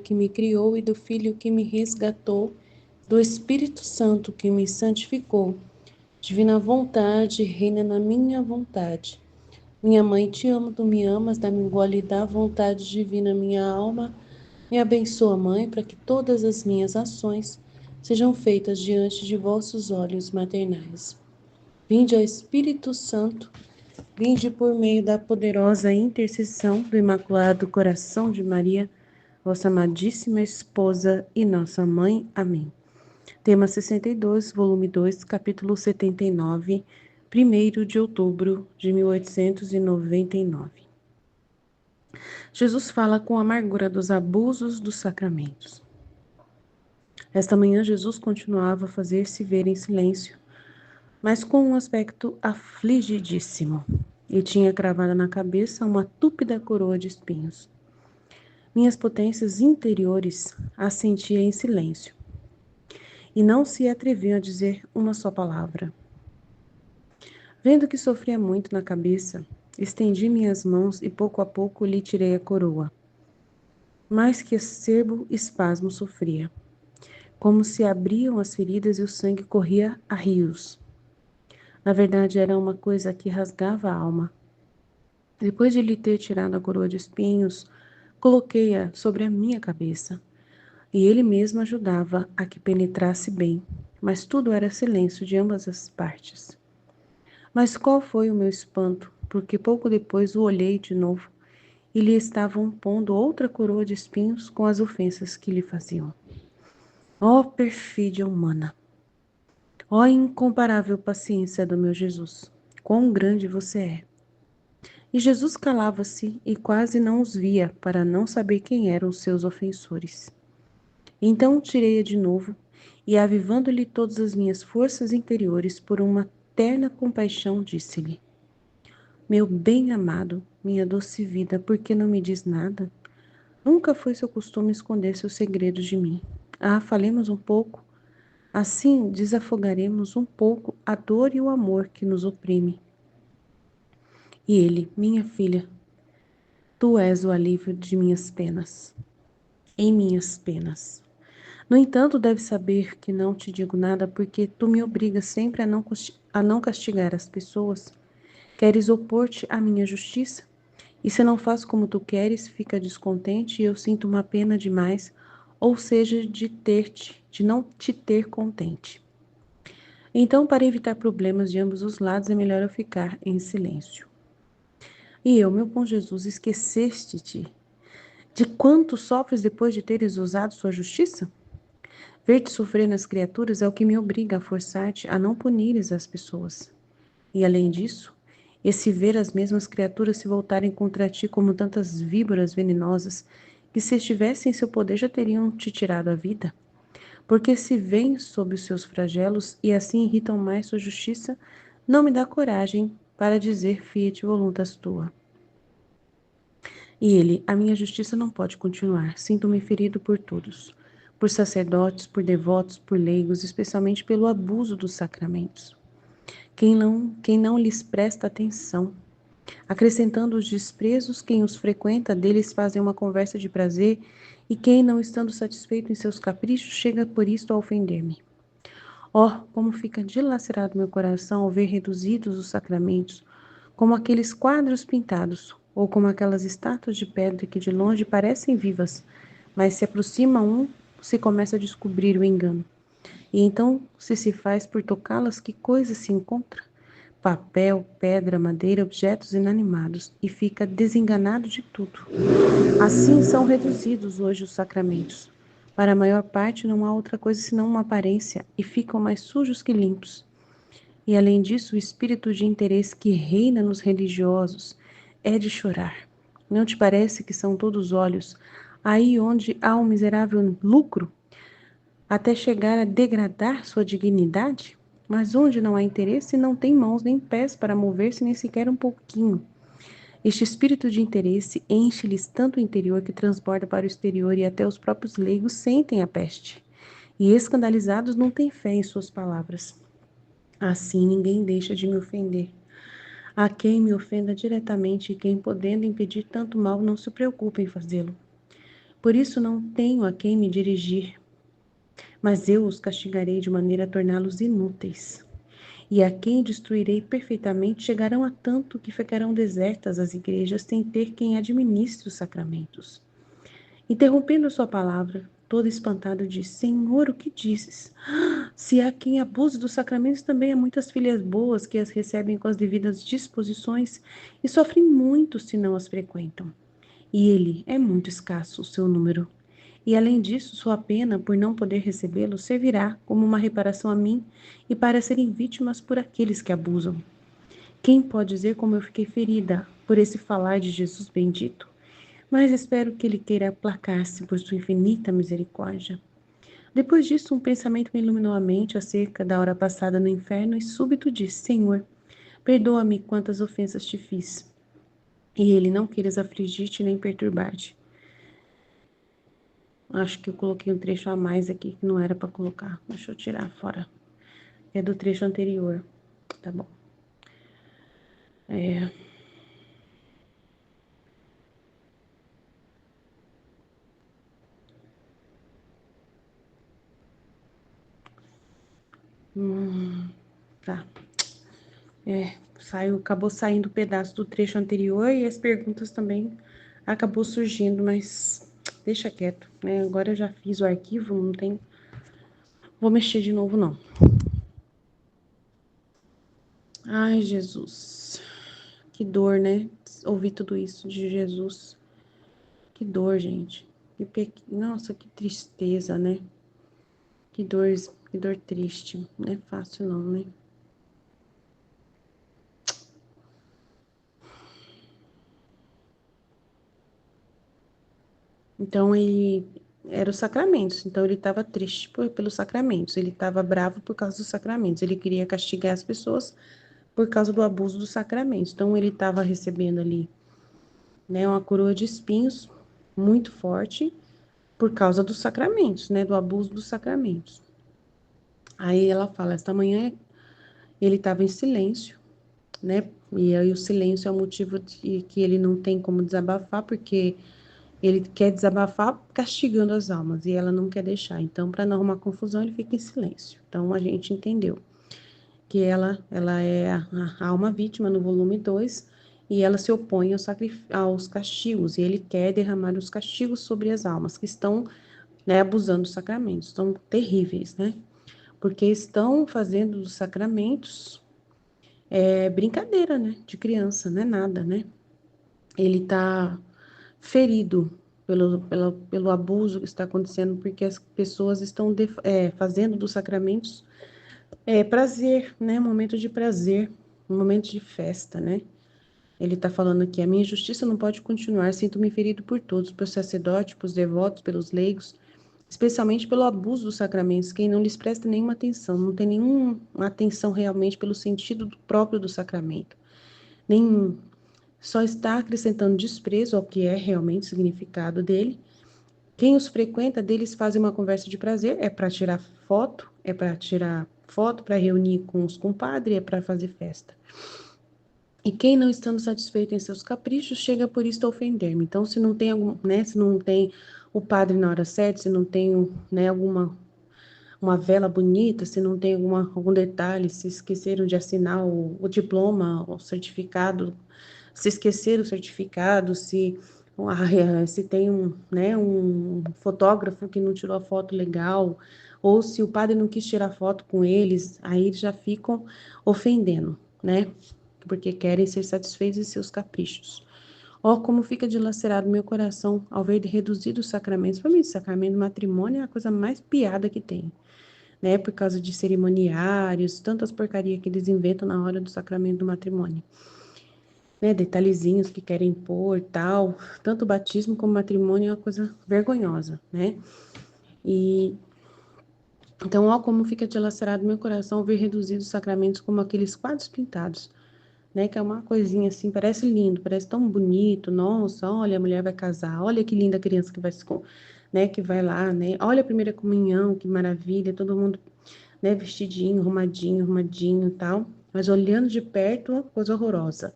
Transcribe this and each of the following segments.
que me criou e do Filho que me resgatou, do Espírito Santo que me santificou. Divina vontade, reina na minha vontade. Minha mãe, te amo, tu me amas, dá-me gole e dá vontade divina minha alma. Me abençoa, Mãe, para que todas as minhas ações sejam feitas diante de vossos olhos maternais. Vinde, ó Espírito Santo, vinde por meio da poderosa intercessão do Imaculado Coração de Maria, vossa amadíssima esposa e nossa mãe. Amém. Tema 62, volume 2, capítulo 79, 1º de outubro de 1899. Jesus fala com amargura dos abusos dos sacramentos. Esta manhã Jesus continuava a fazer-se ver em silêncio, mas com um aspecto afligidíssimo, e tinha cravada na cabeça uma túpida coroa de espinhos. Minhas potências interiores assentia em silêncio, e não se atreviam a dizer uma só palavra. Vendo que sofria muito na cabeça, estendi minhas mãos e pouco a pouco lhe tirei a coroa. Mais que acerbo espasmo sofria, como se abriam as feridas e o sangue corria a rios. Na verdade, era uma coisa que rasgava a alma. Depois de lhe ter tirado a coroa de espinhos, coloquei-a sobre a minha cabeça, e ele mesmo ajudava a que penetrasse bem, mas tudo era silêncio de ambas as partes. Mas qual foi o meu espanto, porque pouco depois o olhei de novo, e lhe estavam pondo outra coroa de espinhos com as ofensas que lhe faziam. Ó perfídia humana! Ó incomparável paciência do meu Jesus! Quão grande você é! E Jesus calava-se e quase não os via, para não saber quem eram os seus ofensores. Então tirei-a de novo, e avivando-lhe todas as minhas forças interiores por uma terna compaixão, disse-lhe: Meu bem-amado, minha doce vida, por que não me diz nada? Nunca foi seu costume esconder seus segredos de mim. Ah, falemos um pouco. Assim desafogaremos um pouco a dor e o amor que nos oprime. E ele, minha filha, tu és o alívio de minhas penas, em minhas penas. No entanto, deves saber que não te digo nada porque tu me obrigas sempre a não castigar as pessoas. Queres opor-te à minha justiça? E se não faço como tu queres, fica descontente e eu sinto uma pena demais, ou seja, de não te ter contente. Então, para evitar problemas de ambos os lados, é melhor eu ficar em silêncio. E eu, meu bom Jesus, esqueceste-te de quanto sofres depois de teres usado sua justiça? Ver-te sofrer nas criaturas é o que me obriga a forçar-te a não punires as pessoas. E além disso, esse ver as mesmas criaturas se voltarem contra ti como tantas víboras venenosas, que se estivessem em seu poder já teriam te tirado a vida, porque se veem sob os seus flagelos e assim irritam mais sua justiça, não me dá coragem para dizer fiat voluntas tua. E ele, a minha justiça não pode continuar, sinto-me ferido por todos, por sacerdotes, por devotos, por leigos, especialmente pelo abuso dos sacramentos. Quem não lhes presta atenção, acrescentando os desprezos, quem os frequenta, deles fazem uma conversa de prazer, e quem, não estando satisfeito em seus caprichos, chega por isto a ofender-me. Oh, como fica dilacerado meu coração ao ver reduzidos os sacramentos, como aqueles quadros pintados, ou como aquelas estátuas de pedra que de longe parecem vivas, mas se aproxima um, se começa a descobrir o engano. E então, se faz por tocá-las, que coisa se encontra? Papel, pedra, madeira, objetos inanimados, e fica desenganado de tudo. Assim são reduzidos hoje os sacramentos. Para a maior parte não há outra coisa senão uma aparência, e ficam mais sujos que limpos. E além disso, o espírito de interesse que reina nos religiosos é de chorar. Não te parece que são todos olhos, aí onde há um miserável lucro, até chegar a degradar sua dignidade? Mas onde não há interesse, não tem mãos nem pés para mover-se nem sequer um pouquinho. Este espírito de interesse enche-lhes tanto o interior que transborda para o exterior e até os próprios leigos sentem a peste. E escandalizados não têm fé em suas palavras. Assim ninguém deixa de me ofender. Há quem me ofenda diretamente e quem, podendo impedir tanto mal, não se preocupe em fazê-lo. Por isso não tenho a quem me dirigir, mas eu os castigarei de maneira a torná-los inúteis. E a quem destruirei perfeitamente chegarão a tanto que ficarão desertas as igrejas sem ter quem administre os sacramentos. Interrompendo sua palavra, todo espantado disse: Senhor, o que dizes? Se há quem abuse dos sacramentos, também há muitas filhas boas que as recebem com as devidas disposições e sofrem muito se não as frequentam. E ele é muito escasso o seu número. E além disso, sua pena por não poder recebê-lo servirá como uma reparação a mim e para serem vítimas por aqueles que abusam. Quem pode dizer como eu fiquei ferida por esse falar de Jesus bendito? Mas espero que ele queira aplacar-se por sua infinita misericórdia. Depois disso, um pensamento me iluminou a mente acerca da hora passada no inferno e súbito disse: Senhor, perdoa-me quantas ofensas te fiz. E ele não queiras afligir-te nem perturbar-te. Acho que eu coloquei um trecho a mais aqui que não era para colocar. Deixa eu tirar fora. É do trecho anterior. Tá bom. É. Tá. Acabou saindo um pedaço do trecho anterior e as perguntas também acabou surgindo, mas deixa quieto, né? Agora eu já fiz o arquivo, não tem. Vou mexer de novo, não. Ai, Jesus. Que dor, né? Ouvir tudo isso de Jesus. Que dor, gente. Nossa, que tristeza, né? Que dor triste. Não é fácil, não, né? Então, ele era os sacramentos. Então, ele estava triste pelos sacramentos. Ele estava bravo por causa dos sacramentos. Ele queria castigar as pessoas por causa do abuso dos sacramentos. Então, ele estava recebendo ali, né, uma coroa de espinhos muito forte por causa dos sacramentos, né, do abuso dos sacramentos. Aí ela fala, esta manhã ele estava em silêncio, né, e aí o silêncio é o motivo de que ele não tem como desabafar, porque ele quer desabafar castigando as almas, e ela não quer deixar. Então, para não arrumar confusão, ele fica em silêncio. Então, a gente entendeu que ela é a alma vítima no volume 2 e ela se opõe aos castigos, e ele quer derramar os castigos sobre as almas que estão, né, abusando dos sacramentos, estão terríveis, né? Porque estão fazendo dos sacramentos brincadeira, né? De criança, não é nada, né? Ele está ferido pelo abuso que está acontecendo, porque as pessoas estão fazendo dos sacramentos prazer, né? Momento de prazer, um momento de festa, né? Ele está falando aqui, a minha justiça não pode continuar, sinto-me ferido por todos, pelos sacerdotes, pelos devotos, pelos leigos, especialmente pelo abuso dos sacramentos, quem não lhes presta nenhuma atenção, não tem nenhuma atenção realmente pelo sentido próprio do sacramento. Nenhum. Só está acrescentando desprezo ao que é realmente o significado dele. Quem os frequenta deles fazem uma conversa de prazer, é para tirar foto, para reunir com os compadres, é para fazer festa. E quem não estando satisfeito em seus caprichos, chega por isto a ofender-me. Então, se não tem se não tem o padre na hora certa, se não tem, né, uma vela bonita, se não tem algum detalhe, se esqueceram de assinar o diploma, o certificado, se esqueceram o certificado, se tem um fotógrafo que não tirou a foto legal, ou se o padre não quis tirar foto com eles, aí eles já ficam ofendendo, né? Porque querem ser satisfeitos em seus caprichos. Ó, como fica dilacerado meu coração ao ver de reduzir os sacramentos. Para mim, o sacramento do matrimônio é a coisa mais piada que tem, né? Por causa de cerimoniários, tantas porcarias que eles inventam na hora do sacramento do matrimônio, né? Detalhezinhos que querem pôr, tal. Tanto o batismo como o matrimônio é uma coisa vergonhosa, né? E então, ó, como fica dilacerado meu coração ao ver reduzidos os sacramentos como aqueles quadros pintados, né? Que é uma coisinha assim, parece lindo, parece tão bonito. Nossa, olha, a mulher vai casar, olha que linda a criança que vai né? Que vai lá, né? Olha a primeira comunhão, que maravilha, todo mundo, né? Vestidinho, arrumadinho, arrumadinho, e tal. Mas olhando de perto, uma coisa horrorosa,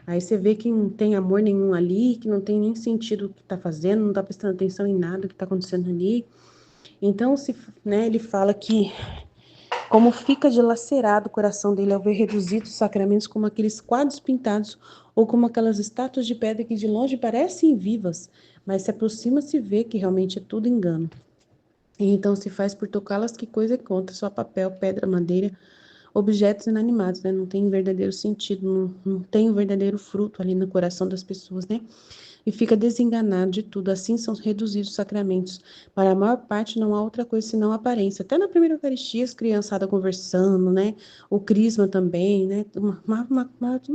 Aí você vê que não tem amor nenhum ali, que não tem nem sentido o que está fazendo, não está prestando atenção em nada que está acontecendo ali. Então, né, ele fala que como fica dilacerado o coração dele ao ver reduzidos os sacramentos como aqueles quadros pintados ou como aquelas estátuas de pedra que de longe parecem vivas, mas se aproxima se vê que realmente é tudo engano. E então se faz por tocá-las que coisa conta, só papel, pedra, madeira, objetos inanimados, né? Não tem verdadeiro sentido, não tem o verdadeiro fruto ali no coração das pessoas, né? E fica desenganado de tudo. Assim são reduzidos os sacramentos. Para a maior parte não há outra coisa senão aparência. Até na primeira Eucaristia, as criançadas conversando, né? O crisma também, né? Uma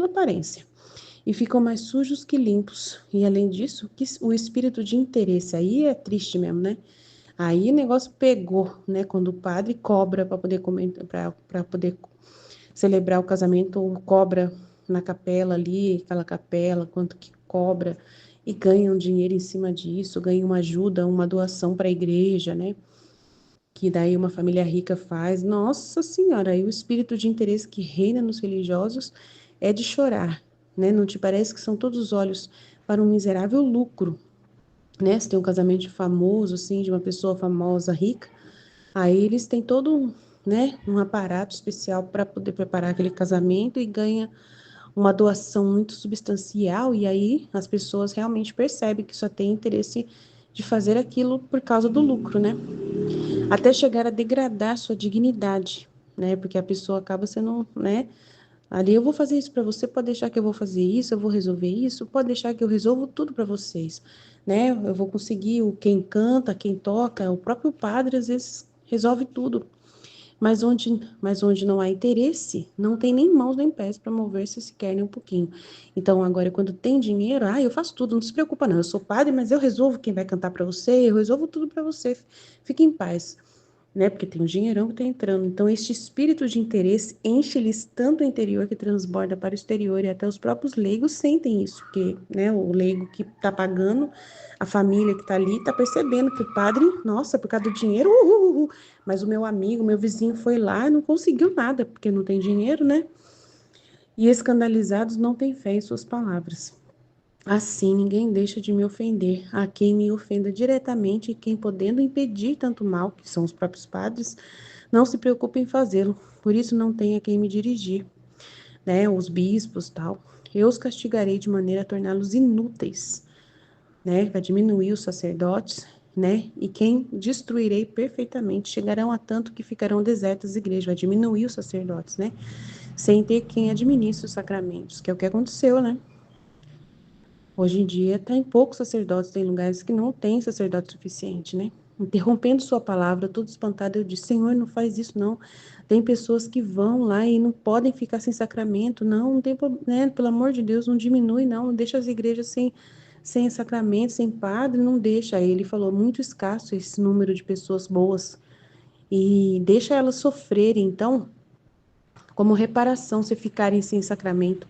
aparência. E ficam mais sujos que limpos. E além disso, o espírito de interesse, aí é triste mesmo, né? Aí o negócio pegou, né? Quando o padre cobra para poder para poder celebrar o casamento, ou cobra na capela ali, aquela capela, quanto que cobra, e ganha um dinheiro em cima disso, ganha uma ajuda, uma doação para a igreja, né? Que daí uma família rica faz. Nossa Senhora, aí o espírito de interesse que reina nos religiosos é de chorar, né? Não te parece que são todos os olhos para um miserável lucro, né? Se tem um casamento famoso, assim, de uma pessoa famosa, rica, aí eles têm todo, né, um aparato especial para poder preparar aquele casamento e ganha uma doação muito substancial, e aí as pessoas realmente percebem que só tem interesse de fazer aquilo por causa do lucro, né? Até chegar a degradar sua dignidade, né? Porque a pessoa acaba sendo, né? Ali eu vou fazer isso para você, pode deixar que eu vou fazer isso, eu vou resolver isso, pode deixar que eu resolvo tudo para vocês, né? Eu vou conseguir o quem canta, quem toca, o próprio padre às vezes resolve tudo. Mas onde não há interesse, não tem nem mãos nem pés para mover-se sequer nem um pouquinho. Então, agora, quando tem dinheiro, eu faço tudo, não se preocupa não. Eu sou padre, mas eu resolvo quem vai cantar para você, eu resolvo tudo para você. Fique em paz, né? Porque tem um dinheirão que está entrando. Então, este espírito de interesse enche-lhes tanto o interior que transborda para o exterior, e até os próprios leigos sentem isso, porque, né, o leigo que está pagando, a família que está ali, está percebendo que o padre, nossa, por causa do dinheiro, mas o meu amigo, meu vizinho foi lá e não conseguiu nada, porque não tem dinheiro, né? E escandalizados não têm fé em suas palavras. Assim, ninguém deixa de me ofender. A quem me ofenda diretamente, e quem podendo impedir tanto mal, que são os próprios padres, não se preocupe em fazê-lo. Por isso não tem a quem me dirigir, né? Os bispos, tal. Eu os castigarei de maneira a torná-los inúteis, né? Vai diminuir os sacerdotes, né? E quem destruirei perfeitamente, chegarão a tanto que ficarão desertas as igrejas, vai diminuir os sacerdotes, né? Sem ter quem administre os sacramentos, que é o que aconteceu, né? Hoje em dia, tem poucos sacerdotes, tem lugares que não tem sacerdote suficiente, né? Interrompendo sua palavra, todo espantado, eu disse, Senhor, não faz isso, não. Tem pessoas que vão lá e não podem ficar sem sacramento, não tem, né? Pelo amor de Deus, não diminui, não deixa as igrejas sem sacramento, sem padre, não deixa. Aí ele falou, muito escasso esse número de pessoas boas, e deixa elas sofrerem, então, como reparação, se ficarem sem sacramento,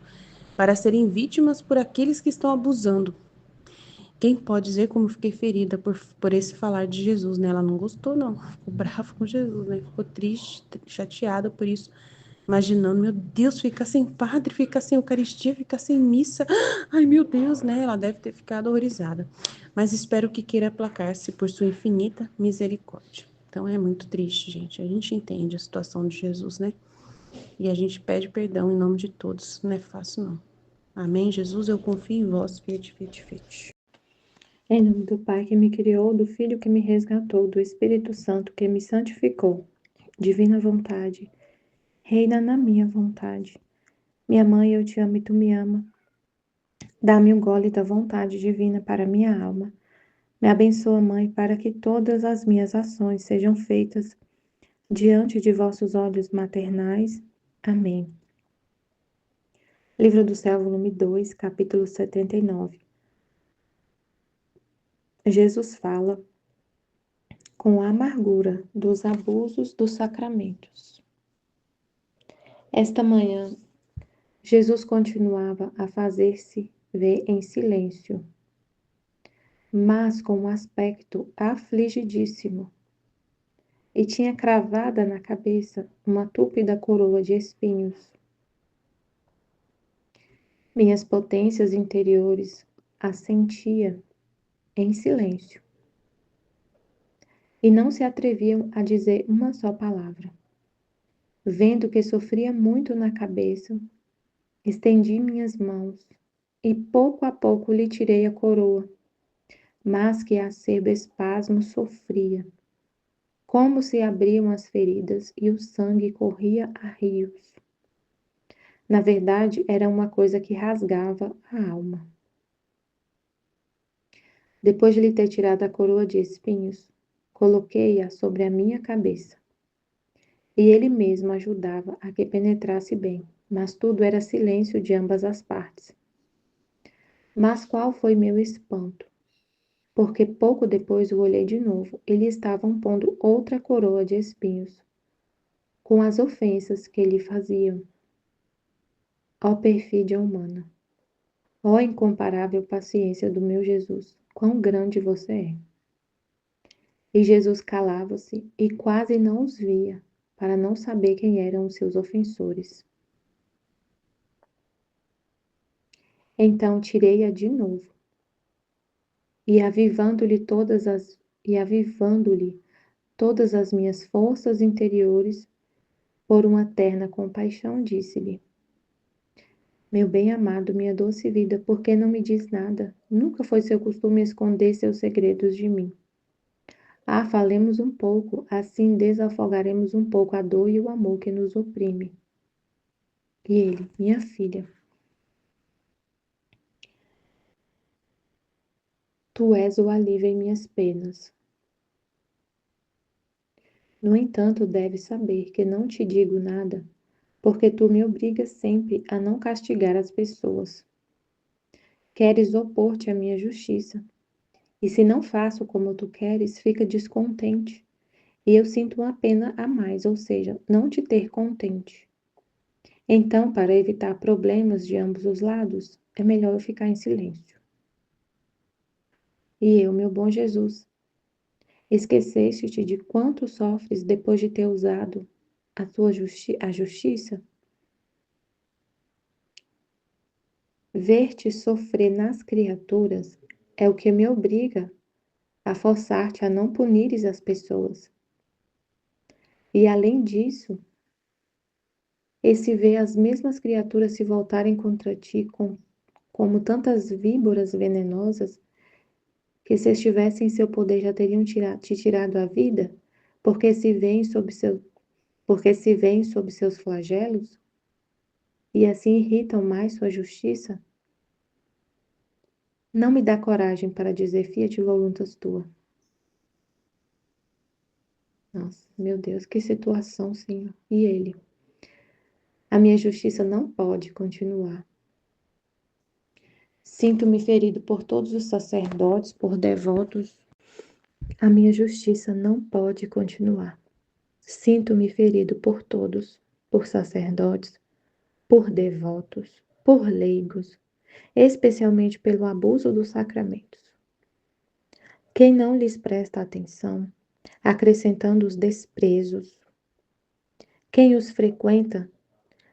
para serem vítimas por aqueles que estão abusando. Quem pode dizer como fiquei ferida por esse falar de Jesus, né? Ela não gostou, não. Ficou brava com Jesus, né? Ficou triste, chateada por isso. Imaginando, meu Deus, ficar sem padre, ficar sem Eucaristia, ficar sem missa. Ai, meu Deus, né? Ela deve ter ficado horrorizada. Mas espero que queira aplacar-se por sua infinita misericórdia. Então é muito triste, gente. A gente entende a situação de Jesus, né? E a gente pede perdão em nome de todos. Não é fácil, não. Amém, Jesus, eu confio em vós. Fiat, fiat, fiat. Em nome do Pai que me criou, do Filho que me resgatou, do Espírito Santo que me santificou. Divina vontade, reina na minha vontade. Minha mãe, eu te amo e tu me ama. Dá-me um gole da vontade divina para minha alma. Me abençoa, Mãe, para que todas as minhas ações sejam feitas diante de vossos olhos maternais. Amém. Livro do Céu, volume 2, capítulo 79. Jesus fala com a amargura dos abusos dos sacramentos. Esta manhã, Jesus continuava a fazer-se ver em silêncio, mas com um aspecto afligidíssimo, e tinha cravada na cabeça uma túpida coroa de espinhos. Minhas potências interiores assentia em silêncio e não se atreviam a dizer uma só palavra. Vendo que sofria muito na cabeça, estendi minhas mãos e pouco a pouco lhe tirei a coroa, mas que acerbo espasmo sofria, como se abriam as feridas e o sangue corria a rios. Na verdade, era uma coisa que rasgava a alma. Depois de lhe ter tirado a coroa de espinhos, coloquei-a sobre a minha cabeça. E ele mesmo ajudava a que penetrasse bem, mas tudo era silêncio de ambas as partes. Mas qual foi meu espanto? Porque pouco depois o olhei de novo e lhe estavam pondo outra coroa de espinhos, com as ofensas que lhe faziam. Ó perfídia humana! Ó incomparável paciência do meu Jesus! Quão grande você é! E Jesus calava-se e quase não os via, para não saber quem eram os seus ofensores. Então tirei-a de novo, e avivando-lhe todas as minhas forças interiores, por uma terna compaixão, disse-lhe: Meu bem-amado, minha doce vida, por que não me diz nada? Nunca foi seu costume esconder seus segredos de mim. Ah, falemos um pouco, assim desafogaremos um pouco a dor e o amor que nos oprime. E ele: Minha filha, tu és o alívio em minhas penas. No entanto, deves saber que não te digo nada, porque tu me obrigas sempre a não castigar as pessoas. Queres opor-te à minha justiça, e se não faço como tu queres, fica descontente, e eu sinto uma pena a mais, ou seja, não te ter contente. Então, para evitar problemas de ambos os lados, é melhor eu ficar em silêncio. E eu, meu bom Jesus, esqueceste-te de quanto sofres depois de ter usado a justiça? Ver-te sofrer nas criaturas é o que me obriga a forçar-te a não punires as pessoas. E além disso, esse ver as mesmas criaturas se voltarem contra ti como tantas víboras venenosas, que se estivessem em seu poder já teriam te tirado a vida, porque porque se veem sob seus flagelos, e assim irritam mais sua justiça, não me dá coragem para dizer fiat voluntas tua. Nossa, meu Deus, que situação, Senhor. E ele? A minha justiça não pode continuar. Sinto-me ferido por todos os sacerdotes, por devotos. A minha justiça não pode continuar. Sinto-me ferido por todos, por sacerdotes, por devotos, por leigos, especialmente pelo abuso dos sacramentos. Quem não lhes presta atenção, acrescentando os desprezos. Quem os frequenta,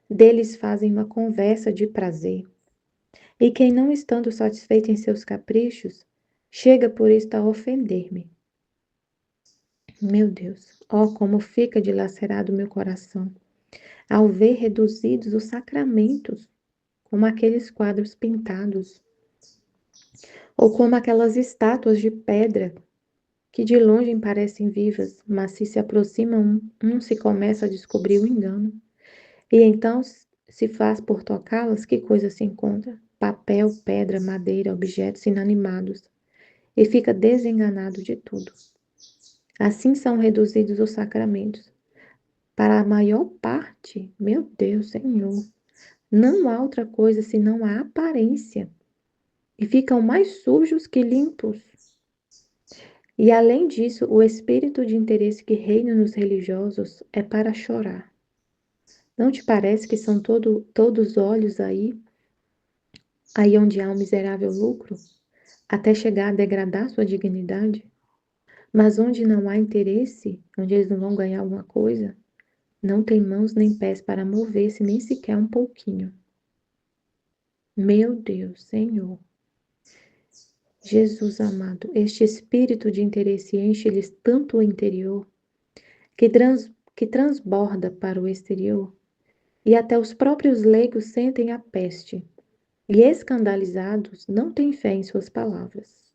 deles fazem uma conversa de prazer. E quem não estando satisfeito em seus caprichos, chega por isto a ofender-me. Meu Deus, ó como fica dilacerado meu coração, ao ver reduzidos os sacramentos, como aqueles quadros pintados, ou como aquelas estátuas de pedra que de longe parecem vivas, mas se aproximam um se começa a descobrir o engano. E então se faz por tocá-las, que coisa se encontra? Papel, pedra, madeira, objetos inanimados. E fica desenganado de tudo. Assim são reduzidos os sacramentos. Para a maior parte, meu Deus, Senhor, não há outra coisa senão a aparência. E ficam mais sujos que limpos. E além disso, o espírito de interesse que reina nos religiosos é para chorar. Não te parece que são todos olhos aí onde há um miserável lucro, até chegar a degradar sua dignidade? Mas onde não há interesse, onde eles não vão ganhar alguma coisa, não tem mãos nem pés para mover-se nem sequer um pouquinho. Meu Deus, Senhor. Jesus amado, este espírito de interesse enche-lhes tanto o interior que transborda para o exterior, e até os próprios leigos sentem a peste, e escandalizados não têm fé em suas palavras.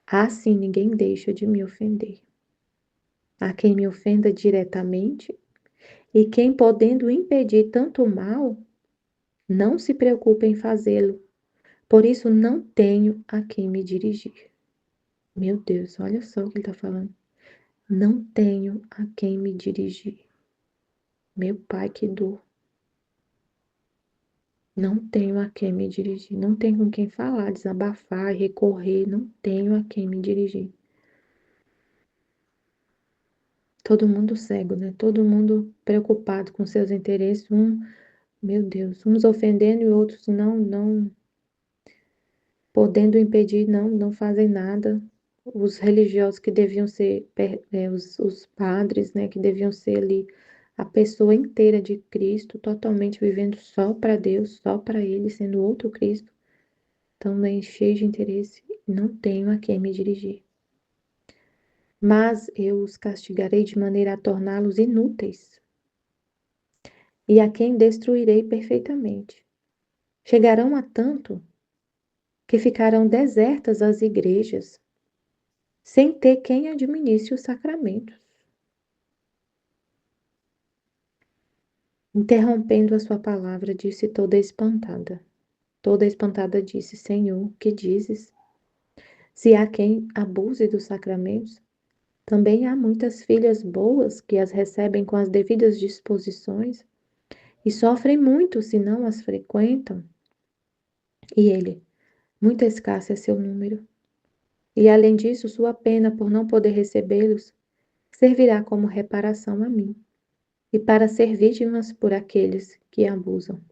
Assim ninguém deixa de me ofender. Há quem me ofenda diretamente, e quem, podendo impedir tanto mal, não se preocupa em fazê-lo. Por isso não tenho a quem me dirigir. Meu Deus, olha só o que ele está falando. Não tenho a quem me dirigir. Meu pai, que dor. Não tenho a quem me dirigir. Não tenho com quem falar, desabafar, recorrer. Não tenho a quem me dirigir. Todo mundo cego, né? Todo mundo preocupado com seus interesses. Meu Deus, uns ofendendo e outros não podendo impedir, não fazem nada. Os religiosos que deviam ser os padres, né, que deviam ser ali a pessoa inteira de Cristo, totalmente vivendo só para Deus, só para Ele, sendo outro Cristo, estão né, cheios de interesse, não tenho a quem me dirigir. Mas eu os castigarei de maneira a torná-los inúteis, e a quem destruirei perfeitamente. Chegarão a tanto que ficarão desertas as igrejas, sem ter quem administre os sacramentos. Interrompendo a sua palavra, disse toda espantada. Toda espantada disse: Senhor, que dizes? Se há quem abuse dos sacramentos, também há muitas filhas boas que as recebem com as devidas disposições e sofrem muito se não as frequentam. E ele: muito escasso é seu número. E além disso, sua pena por não poder recebê-los servirá como reparação a mim e para ser vítimas por aqueles que abusam.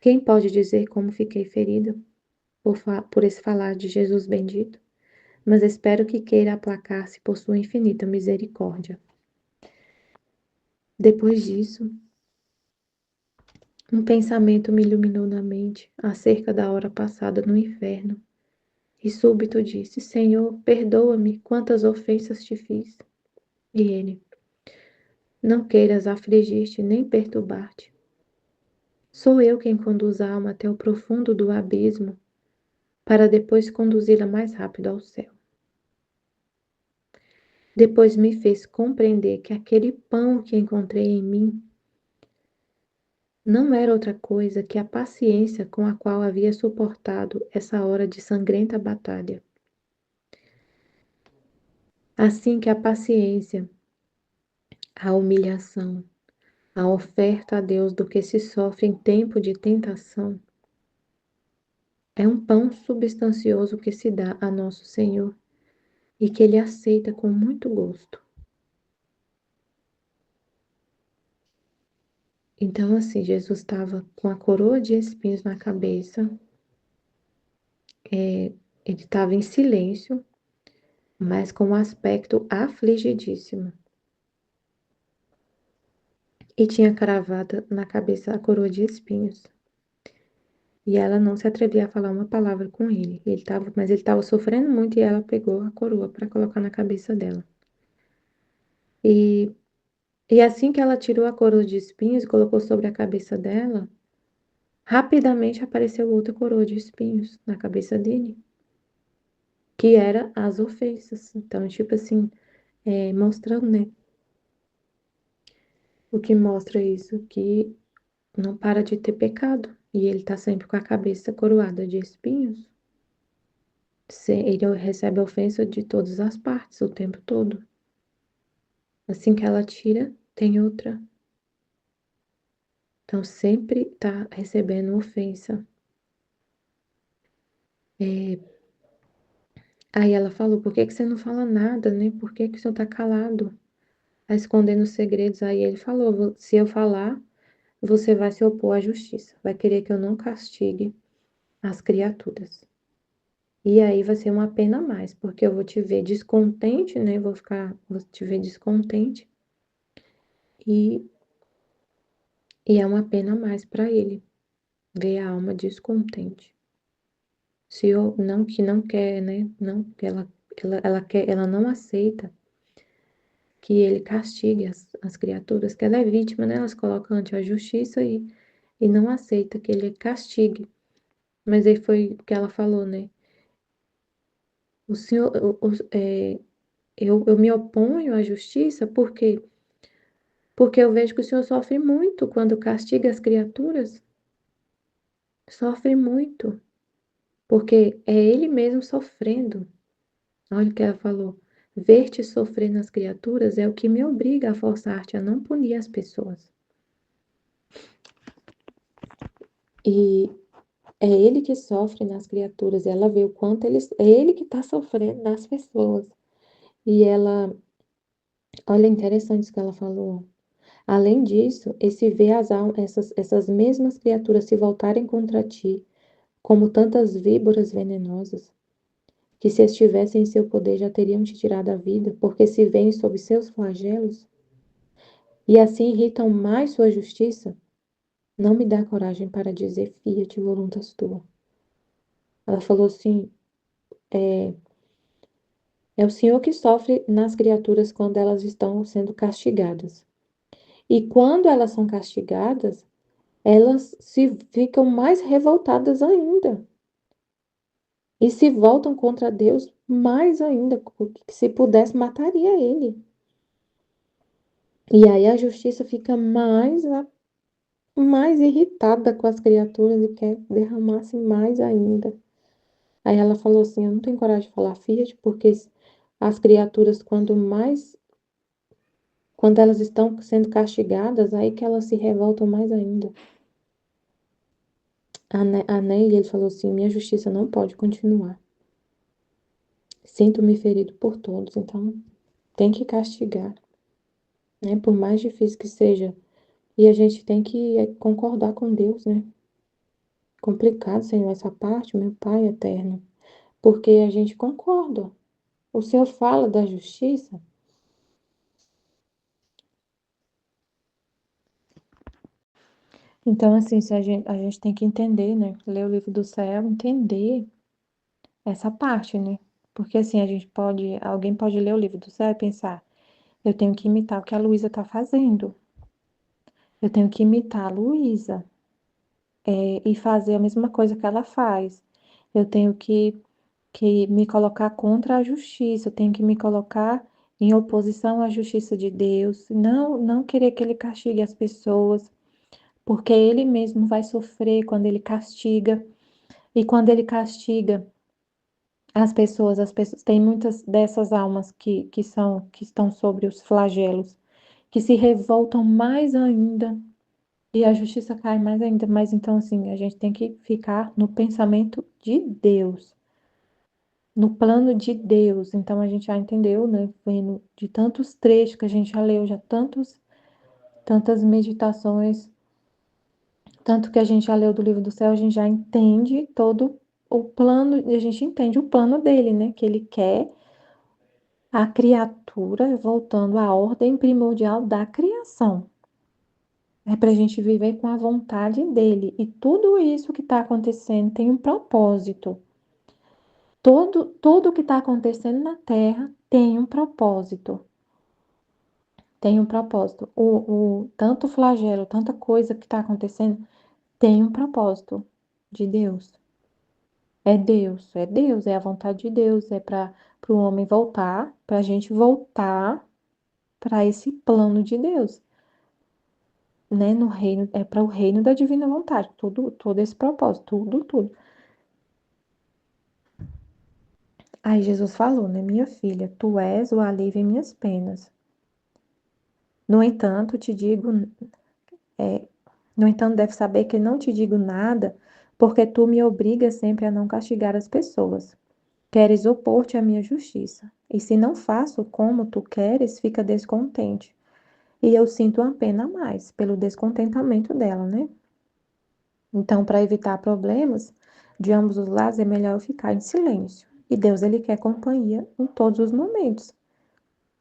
Quem pode dizer como fiquei ferida por esse falar de Jesus bendito? Mas espero que queira aplacar-se por sua infinita misericórdia. Depois disso, um pensamento me iluminou na mente acerca da hora passada no inferno, e súbito disse: Senhor, perdoa-me quantas ofensas te fiz. E ele: não queiras afligir-te nem perturbar-te. Sou eu quem conduz a alma até o profundo do abismo, para depois conduzi-la mais rápido ao céu. Depois me fez compreender que aquele pão que encontrei em mim não era outra coisa que a paciência com a qual havia suportado essa hora de sangrenta batalha. Assim que a paciência, a humilhação, a oferta a Deus do que se sofre em tempo de tentação, é um pão substancioso que se dá a nosso Senhor e que Ele aceita com muito gosto. Então, assim, Jesus estava com a coroa de espinhos na cabeça, ele estava em silêncio, mas com um aspecto afligidíssimo. E tinha cravada na cabeça a coroa de espinhos. E ela não se atrevia a falar uma palavra com ele. Mas ele estava sofrendo muito e ela pegou a coroa para colocar na cabeça dela. E, e assim que ela tirou a coroa de espinhos e colocou sobre a cabeça dela, rapidamente apareceu outra coroa de espinhos na cabeça dele, que era as ofensas. Então, tipo assim, mostrando, né? O que mostra isso? Que não para de ter pecado. E ele tá sempre com a cabeça coroada de espinhos. Ele recebe ofensa de todas as partes o tempo todo. Assim que ela tira, tem outra. Então sempre tá recebendo ofensa. Aí ela falou: por que que você não fala nada, né? Por que que o senhor tá calado? Tá escondendo os segredos. Aí ele falou: se eu falar, você vai se opor à justiça. Vai querer que eu não castigue as criaturas. E aí vai ser uma pena a mais, porque eu vou te ver descontente, né? Vou te ver descontente. E é uma pena a mais para ele. vê a alma descontente. Se eu não que não quer, né? Não que ela quer, ela não aceita que ele castigue as criaturas, que ela é vítima, né? Elas colocam ante a justiça e não aceita que ele castigue. Mas aí foi o que ela falou, né? O senhor, eu me oponho à justiça porque eu vejo que o senhor sofre muito quando castiga as criaturas. Sofre muito, porque é ele mesmo sofrendo. Olha o que ela falou. Ver-te sofrer nas criaturas é o que me obriga a forçar-te a não punir as pessoas. E é ele que sofre nas criaturas. Ela vê o quanto é ele que está sofrendo nas pessoas. E ela, olha, interessante isso que ela falou. Além disso, esse vê essas mesmas criaturas se voltarem contra ti, como tantas víboras venenosas, que se estivessem em seu poder já teriam te tirado a vida, porque se veem sob seus flagelos, e assim irritam mais sua justiça, não me dá coragem para dizer fiat voluntas tua. Ela falou assim, é o Senhor que sofre nas criaturas quando elas estão sendo castigadas. E quando elas são castigadas, elas se ficam mais revoltadas ainda. E se voltam contra Deus mais ainda, porque se pudesse, mataria ele. E aí a justiça fica mais irritada com as criaturas e quer derramar-se mais ainda. Aí ela falou assim: eu não tenho coragem de falar Fiat, porque as criaturas, quando elas estão sendo castigadas, aí que elas se revoltam mais ainda. A Neile, ele falou assim: minha justiça não pode continuar. Sinto-me ferido por todos, então tem que castigar, né? Por mais difícil que seja. E a gente tem que concordar com Deus, né? Complicado, Senhor, essa parte, meu Pai eterno. Porque a gente concorda. O Senhor fala da justiça. Então, assim, se a gente tem que entender, né? Ler o livro do céu, entender essa parte, né? Porque assim, alguém pode ler o livro do céu e pensar, eu tenho que imitar o que a Luísa está fazendo. Eu tenho que imitar a Luísa, e fazer a mesma coisa que ela faz. Eu tenho que me colocar contra a justiça, eu tenho que me colocar em oposição à justiça de Deus, não querer que ele castigue as pessoas, porque ele mesmo vai sofrer quando ele castiga. E quando ele castiga as pessoas tem muitas dessas almas que estão sobre os flagelos, que se revoltam mais ainda e a justiça cai mais ainda. Mas então, assim, a gente tem que ficar no pensamento de Deus, no plano de Deus. Então, a gente já entendeu, né? Vendo de tantos trechos que a gente já leu, já tantas meditações, tanto que a gente já leu do livro do céu, a gente já entende todo o plano, a gente entende o plano dele, né? Que ele quer a criatura voltando à ordem primordial da criação. É para a gente viver com a vontade dele. E tudo isso que está acontecendo tem um propósito. Tudo que está acontecendo na Terra tem um propósito. Tem um propósito. Tanto flagelo, tanta coisa que está acontecendo, tem um propósito de Deus. É a vontade de Deus. É para o homem voltar, para a gente voltar para esse plano de Deus. Né, no reino, é para o reino da divina vontade, todo esse propósito, tudo. Aí Jesus falou, né, minha filha, tu és o alívio em minhas penas. No entanto, é, no entanto, deve saber que não te digo nada, porque tu me obrigas sempre a não castigar as pessoas. Queres opor-te à minha justiça. E se não faço como tu queres, fica descontente. E eu sinto uma pena a mais pelo descontentamento dela, né? Então, para evitar problemas de ambos os lados, é melhor eu ficar em silêncio. E Deus, ele quer companhia em todos os momentos.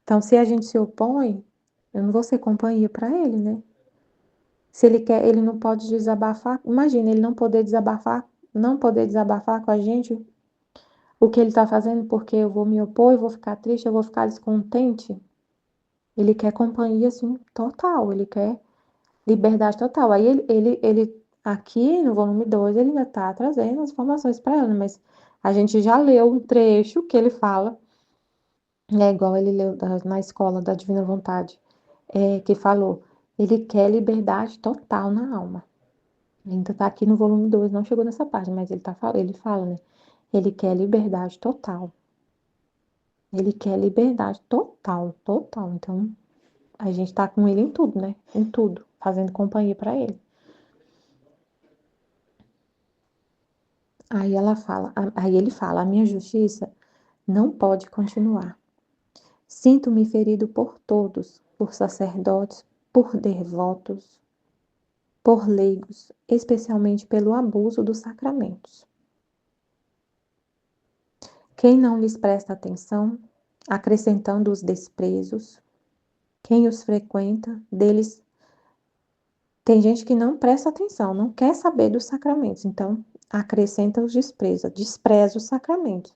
Então, se a gente se opõe, eu não vou ser companhia para ele, né? Se ele quer, ele não pode desabafar. Imagina, ele não poder desabafar com a gente o que ele está fazendo, porque eu vou me opor, eu vou ficar triste, eu vou ficar descontente. Ele quer companhia, assim, total. Ele quer liberdade total. Aí ele aqui no volume 2 ele já está trazendo as informações para ela, mas a gente já leu um trecho que ele fala, é igual ele leu na escola da Divina Vontade, que falou, ele quer liberdade total na alma. Ainda está aqui no volume 2 não chegou nessa parte, mas ele fala, né? Ele quer liberdade total. Ele quer liberdade total, total. Então, a gente tá com ele em tudo, né? Em tudo, fazendo companhia para ele. Aí ele fala, a minha justiça não pode continuar. Sinto-me ferido por todos, por sacerdotes, por devotos, por leigos, especialmente pelo abuso dos sacramentos. Quem não lhes presta atenção, acrescentando os desprezos, quem os frequenta, deles tem gente que não presta atenção, não quer saber dos sacramentos, então acrescenta os despreza os sacramentos.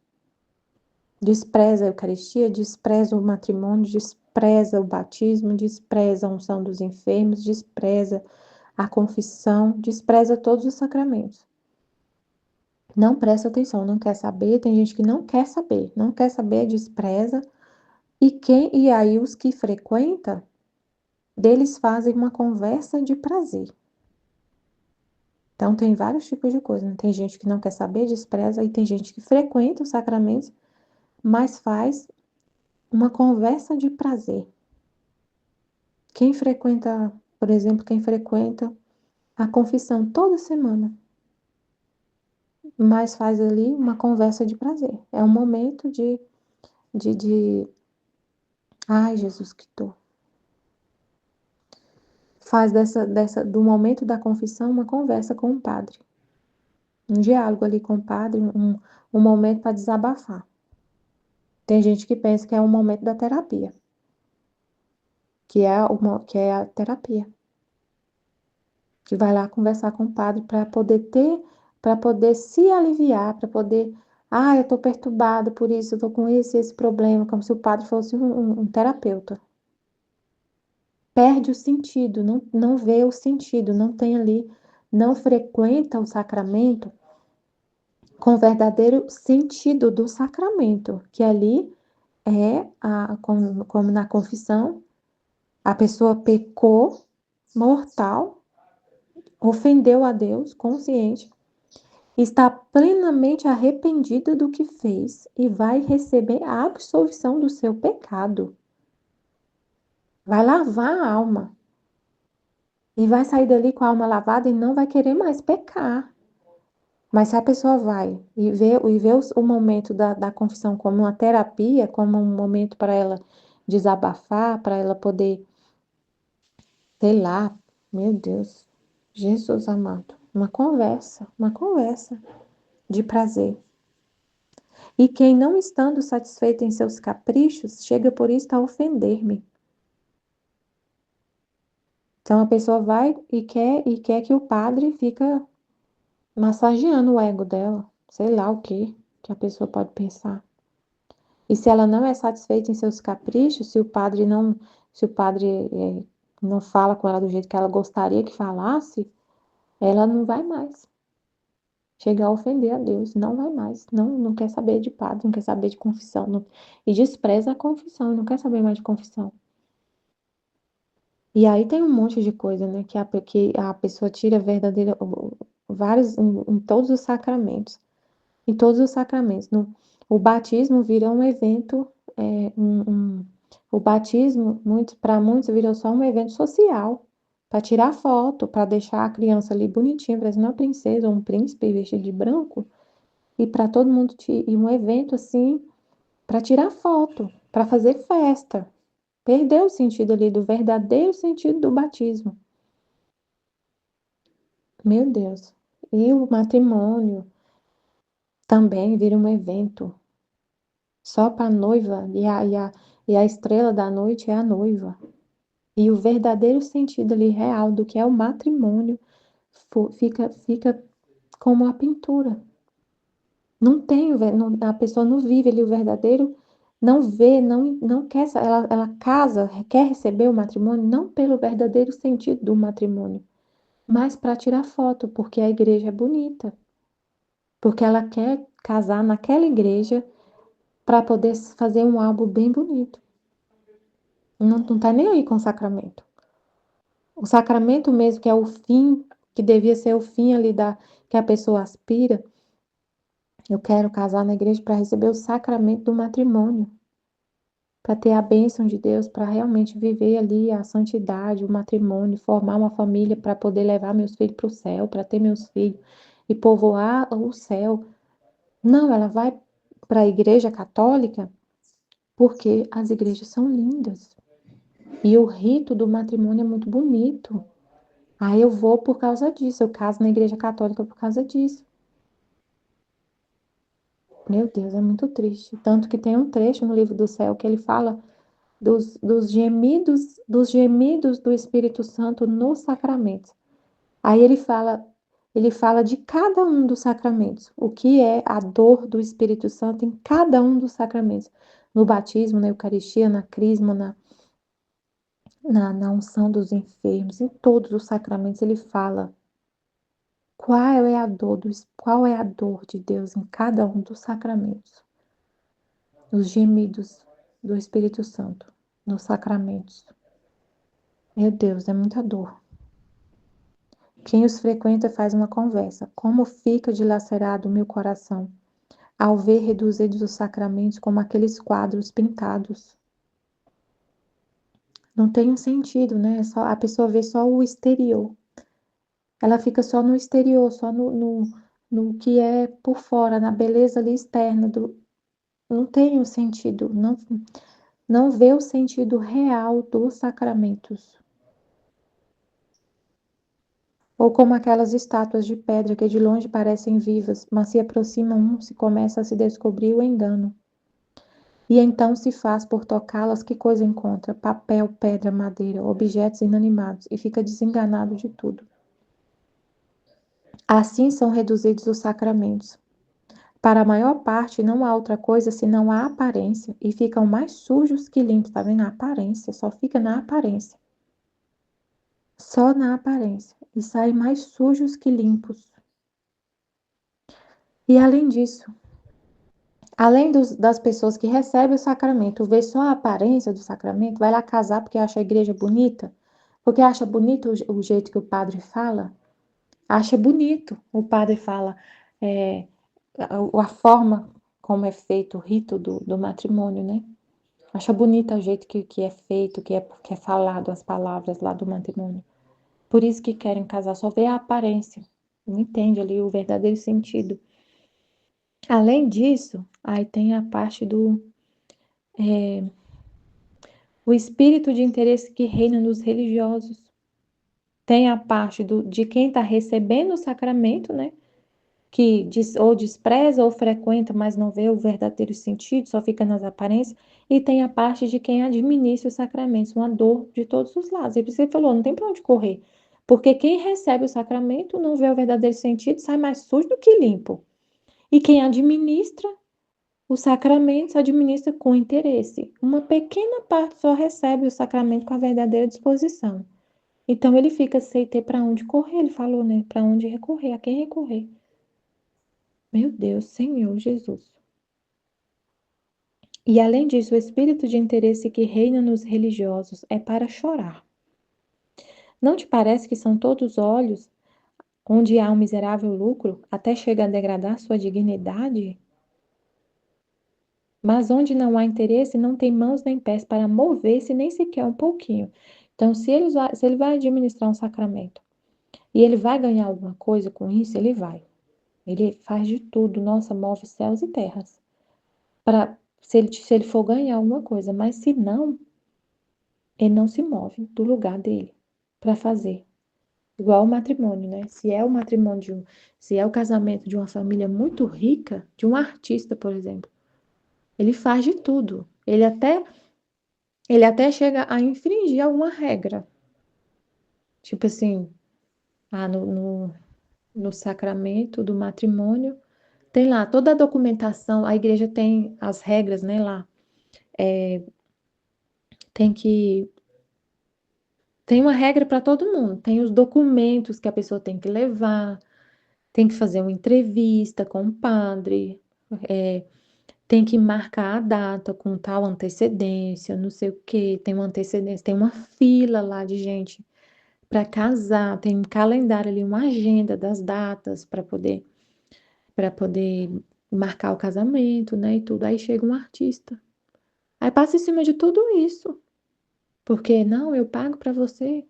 Despreza a Eucaristia, despreza o matrimônio, despreza o batismo, despreza a unção dos enfermos, despreza a confissão, despreza todos os sacramentos. Não presta atenção, não quer saber, tem gente que não quer saber, não quer saber, despreza. E aí os que frequenta, deles fazem uma conversa de prazer. Então, tem vários tipos de coisa, né? Tem gente que não quer saber, despreza, e tem gente que frequenta os sacramentos, mas faz uma conversa de prazer. Quem frequenta, por exemplo, quem frequenta a confissão toda semana, mas faz ali uma conversa de prazer. É um momento de ai, Jesus que dor. Faz do momento da confissão uma conversa com o padre. Um diálogo ali com o padre, um momento para desabafar. Tem gente que pensa que é um momento da terapia, que é a terapia. Que vai lá conversar com o padre para poder se aliviar, para poder, eu estou perturbada por isso, eu estou com esse problema, como se o padre fosse um terapeuta. Perde o sentido, não vê o sentido, não tem ali, não frequenta o sacramento com o verdadeiro sentido do sacramento, que ali como na confissão, a pessoa pecou, mortal, ofendeu a Deus, consciente, está plenamente arrependido do que fez e vai receber a absolvição do seu pecado. Vai lavar a alma. E vai sair dali com a alma lavada e não vai querer mais pecar. Mas se a pessoa vai e vê o momento da confissão como uma terapia, como um momento para ela desabafar, para ela poder, sei lá, meu Deus, Jesus amado, uma conversa de prazer. E quem não estando satisfeito em seus caprichos, chega por isso a ofender-me. Então a pessoa vai e quer que o padre fica massageando o ego dela, sei lá o que a pessoa pode pensar. E se ela não é satisfeita em seus caprichos, se o padre não fala com ela do jeito que ela gostaria que falasse, ela não vai mais. Chega a ofender a Deus, não vai mais, não quer saber de padre, não quer saber de confissão, e despreza a confissão, não quer saber mais de confissão. E aí tem um monte de coisa, né, que a pessoa tira verdadeira, vários, em todos os sacramentos, em todos os sacramentos. O batismo vira um evento, o batismo, para muitos, virou só um evento social, para tirar foto, para deixar a criança ali bonitinha, parecendo uma princesa ou um príncipe vestido de branco, e para todo mundo, e um evento assim, para tirar foto, para fazer festa. Perdeu o sentido ali do verdadeiro sentido do batismo. Meu Deus. E o matrimônio também vira um evento só para a noiva, e a estrela da noite é a noiva. E o verdadeiro sentido ali real do que é o matrimônio fica como a pintura. Não tem, a pessoa não vive ali o verdadeiro, não vê, não quer, ela casa, quer receber o matrimônio não pelo verdadeiro sentido do matrimônio, mas para tirar foto, porque a igreja é bonita, porque ela quer casar naquela igreja para poder fazer um álbum bem bonito. Não tá nem aí com o sacramento. O sacramento mesmo, que é o fim, que devia ser o fim ali que a pessoa aspira. Eu quero casar na igreja para receber o sacramento do matrimônio, para ter a bênção de Deus, para realmente viver ali a santidade, o matrimônio, formar uma família para poder levar meus filhos para o céu, para ter meus filhos e povoar o céu. Não, ela vai para a igreja católica porque as igrejas são lindas e o rito do matrimônio é muito bonito. Aí eu vou por causa disso, eu caso na igreja católica por causa disso. Meu Deus, é muito triste. Tanto que tem um trecho no livro do céu que ele fala dos gemidos do Espírito Santo nos sacramentos. Aí ele fala de cada um dos sacramentos, o que é a dor do Espírito Santo em cada um dos sacramentos. No batismo, na Eucaristia, na crisma, na unção dos enfermos, em todos os sacramentos ele fala qual é a dor de Deus em cada um dos sacramentos, os gemidos do Espírito Santo nos sacramentos. Meu Deus, é muita dor. Quem os frequenta faz uma conversa. Como fica dilacerado o meu coração ao ver reduzidos os sacramentos como aqueles quadros pintados. Não tem um sentido, né? A pessoa vê só o exterior. Ela fica só no exterior, só no que é por fora, na beleza ali externa. Não tem o sentido, não vê o sentido real dos sacramentos. Ou como aquelas estátuas de pedra que de longe parecem vivas, mas se aproximam se começa a se descobrir o engano. E então se faz por tocá-las que coisa encontra? Papel, pedra, madeira, objetos inanimados, e fica desenganado de tudo. Assim são reduzidos os sacramentos. Para a maior parte não há outra coisa senão a aparência, e ficam mais sujos que limpos, tá vendo? A aparência, só fica na aparência. Só na aparência, e saem mais sujos que limpos. E além disso, além das pessoas que recebem o sacramento, vê só a aparência do sacramento, vai lá casar porque acha a igreja bonita, porque acha bonito o jeito que o padre fala, acha bonito o padre fala, é, a forma como é feito o rito do matrimônio, né? Acha bonito o jeito que é feito, que é falado as palavras lá do matrimônio. Por isso que querem casar, só vê a aparência, não entende ali o verdadeiro sentido. Além disso, aí tem a parte o espírito de interesse que reina nos religiosos. Tem a parte de quem está recebendo o sacramento, né? Que ou despreza ou frequenta, mas não vê o verdadeiro sentido, só fica nas aparências. E tem a parte de quem administra os sacramentos, uma dor de todos os lados. E você falou, não tem para onde correr. Porque quem recebe o sacramento não vê o verdadeiro sentido, sai mais sujo do que limpo. E quem administra os sacramentos administra com interesse. Uma pequena parte só recebe o sacramento com a verdadeira disposição. Então ele fica sem ter para onde correr, ele falou, né? Para onde recorrer, a quem recorrer. Meu Deus, Senhor Jesus. E além disso, o espírito de interesse que reina nos religiosos é para chorar. Não te parece que são todos olhos onde há um miserável lucro, até chega a degradar sua dignidade? Mas onde não há interesse, não tem mãos nem pés para mover-se nem sequer um pouquinho. Então, se ele vai administrar um sacramento e ele vai ganhar alguma coisa com isso, ele vai. Ele faz de tudo, nossa, move céus e terras. Se ele for ganhar alguma coisa, mas se não, ele não se move do lugar dele para fazer. Igual o matrimônio, né? Se é o casamento de uma família muito rica, de um artista, por exemplo, ele faz de tudo. Ele até Ele até chega a infringir alguma regra. Tipo assim, no sacramento do matrimônio, tem lá toda a documentação, a igreja tem as regras, né, lá. Tem que tem uma regra para todo mundo, tem os documentos que a pessoa tem que levar, tem que fazer uma entrevista com o padre, tem que marcar a data com tal antecedência, não sei o quê, tem uma antecedência, tem uma fila lá de gente para casar, tem um calendário ali, uma agenda das datas para poder marcar o casamento, né, e tudo. Aí chega um artista. Aí passa em cima de tudo isso. Porque, não, eu pago para você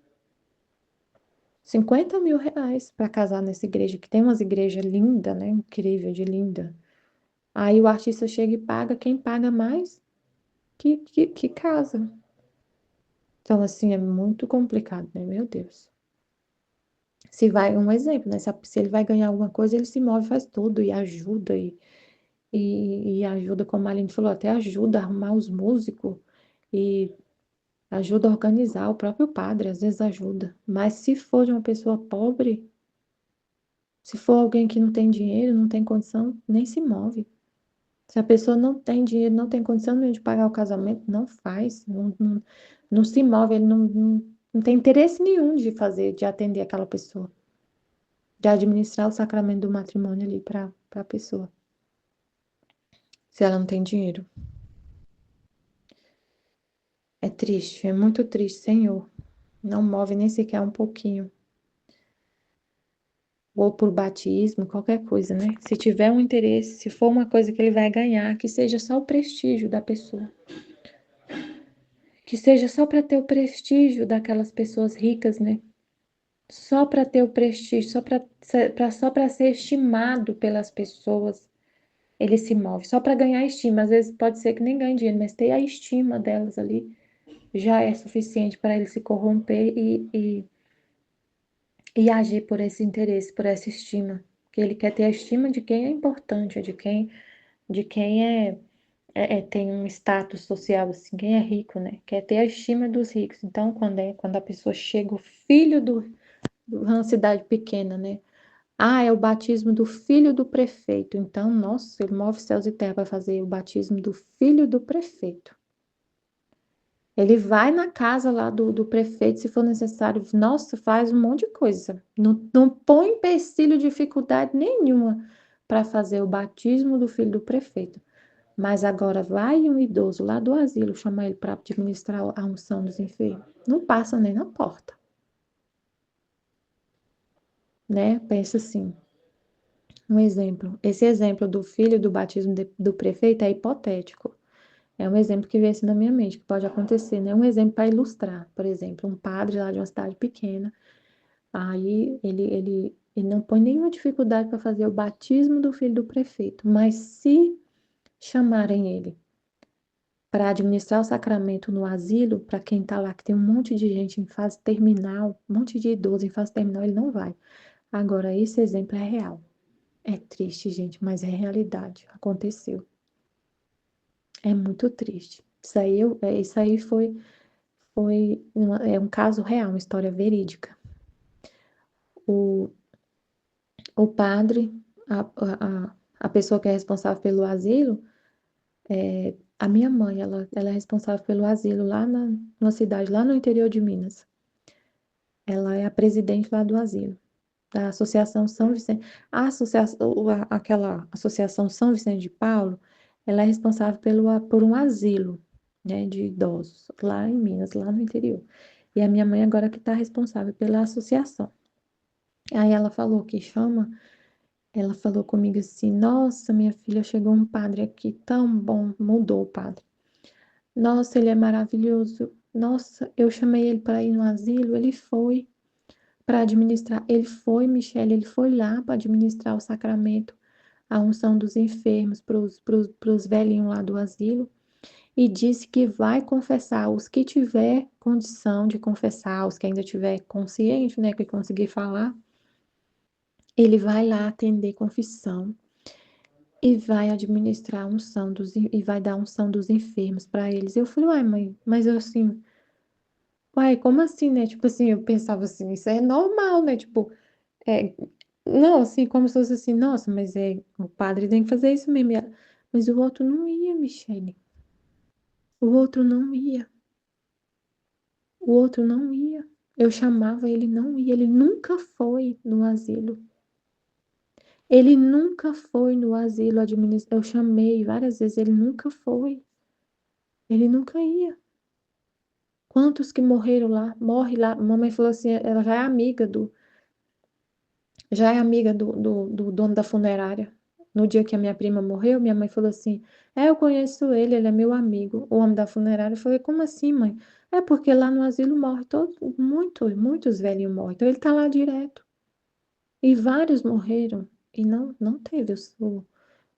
50.000 reais para casar nessa igreja, que tem umas igrejas lindas, né? Incrível de linda. Aí o artista chega e paga, quem paga mais que casa. Então, assim, é muito complicado, né? Meu Deus. Se vai, um exemplo, né? Se ele vai ganhar alguma coisa, ele se move, faz tudo e ajuda, e ajuda, como a Aline falou, até ajuda a arrumar os músicos e ajuda a organizar, o próprio padre às vezes ajuda. Mas se for de uma pessoa pobre, se for alguém que não tem dinheiro, não tem condição, nem se move. Se a pessoa não tem dinheiro, não tem condição nem de pagar o casamento, não faz, não se move, ele não tem interesse nenhum de fazer, de atender aquela pessoa, de administrar o sacramento do matrimônio ali para a pessoa, se ela não tem dinheiro. É triste, é muito triste, Senhor. Não move nem sequer um pouquinho. Ou por batismo, qualquer coisa, né? Se tiver um interesse, se for uma coisa que ele vai ganhar, que seja só o prestígio da pessoa. Que seja só para ter o prestígio daquelas pessoas ricas, né? Só para ter o prestígio, só para ser estimado pelas pessoas, ele se move. Só para ganhar estima. Às vezes pode ser que nem ganhe dinheiro, mas ter a estima delas ali já é suficiente para ele se corromper e agir por esse interesse, por essa estima. Que ele quer ter a estima de quem é importante, de quem tem um status social, assim, quem é rico, né? Quer ter a estima dos ricos. Então, quando a pessoa chega, o filho uma cidade pequena, né? Ah, é o batismo do filho do prefeito. Então, nossa, ele move céus e terra para fazer o batismo do filho do prefeito. Ele vai na casa lá do prefeito, se for necessário. Nossa, faz um monte de coisa. Não põe empecilho, dificuldade nenhuma para fazer o batismo do filho do prefeito. Mas agora vai um idoso lá do asilo chamar ele para administrar a unção dos enfermos. Não passa nem na porta, né? Pensa assim. Um exemplo. Esse exemplo do filho do batismo do prefeito é hipotético. É um exemplo que veio assim na minha mente, que pode acontecer, né? Um exemplo para ilustrar. Por exemplo, um padre lá de uma cidade pequena, aí ele não põe nenhuma dificuldade para fazer o batismo do filho do prefeito, mas se chamarem ele para administrar o sacramento no asilo, para quem está lá, que tem um monte de gente em fase terminal, um monte de idoso em fase terminal, ele não vai. Agora, esse exemplo é real. É triste, gente, mas é realidade. Aconteceu. É muito triste. Isso aí é um caso real, uma história verídica. O, o padre, a pessoa que é responsável pelo asilo, a minha mãe, ela é responsável pelo asilo lá numa cidade, lá no interior de Minas. Ela é a presidente lá do asilo, da Associação São Vicente. Aquela Associação São Vicente de Paulo, ela é responsável por um asilo, né, de idosos, lá em Minas, lá no interior. E a minha mãe agora que está responsável pela associação. Aí ela falou comigo assim, nossa, minha filha, chegou um padre aqui tão bom, mudou o padre. Nossa, ele é maravilhoso. Nossa, eu chamei ele para ir no asilo, ele foi para administrar. Ele foi, Michele, ele foi lá para administrar o sacramento, a unção dos enfermos para os velhinhos lá do asilo e disse que vai confessar os que tiver condição de confessar, os que ainda tiver consciente, né, que conseguir falar, ele vai lá atender confissão. e vai administrar a unção e vai dar a unção dos enfermos para eles. Eu falei, uai, mãe, mas eu assim, uai, como assim, né? Tipo assim, eu pensava assim, isso é normal, né? Tipo, é, não, assim, como se fosse assim, nossa, mas o padre tem que fazer isso mesmo. Mas o outro não ia, Michele. O outro não ia. O outro não ia. Eu chamava, ele não ia. Ele nunca foi no asilo. Ele nunca foi no asilo administrativo. Eu chamei várias vezes, ele nunca foi. Ele nunca ia. Quantos que morreram lá? Morre lá. Mamãe falou assim, ela já é amiga do dono da funerária. No dia que a minha prima morreu, minha mãe falou assim: eu conheço ele é meu amigo, o homem da funerária. Eu falei: como assim, mãe? É porque lá no asilo morre todos, muitos velhinhos morrem. Então ele tá lá direto. E vários morreram. E não teve.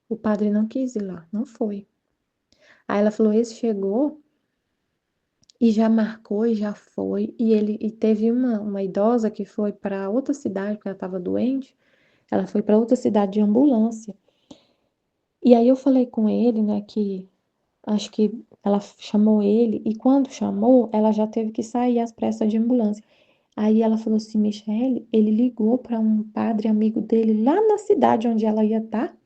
O padre não quis ir lá, não foi. Aí ela falou: esse chegou e já marcou e já foi. E teve uma idosa que foi para outra cidade, porque ela estava doente. Ela foi para outra cidade de ambulância. E aí eu falei com ele, né, que acho que ela chamou ele, e quando chamou, ela já teve que sair às pressas de ambulância. Aí ela falou assim, Michele, ele ligou para um padre amigo dele lá na cidade onde ela ia estar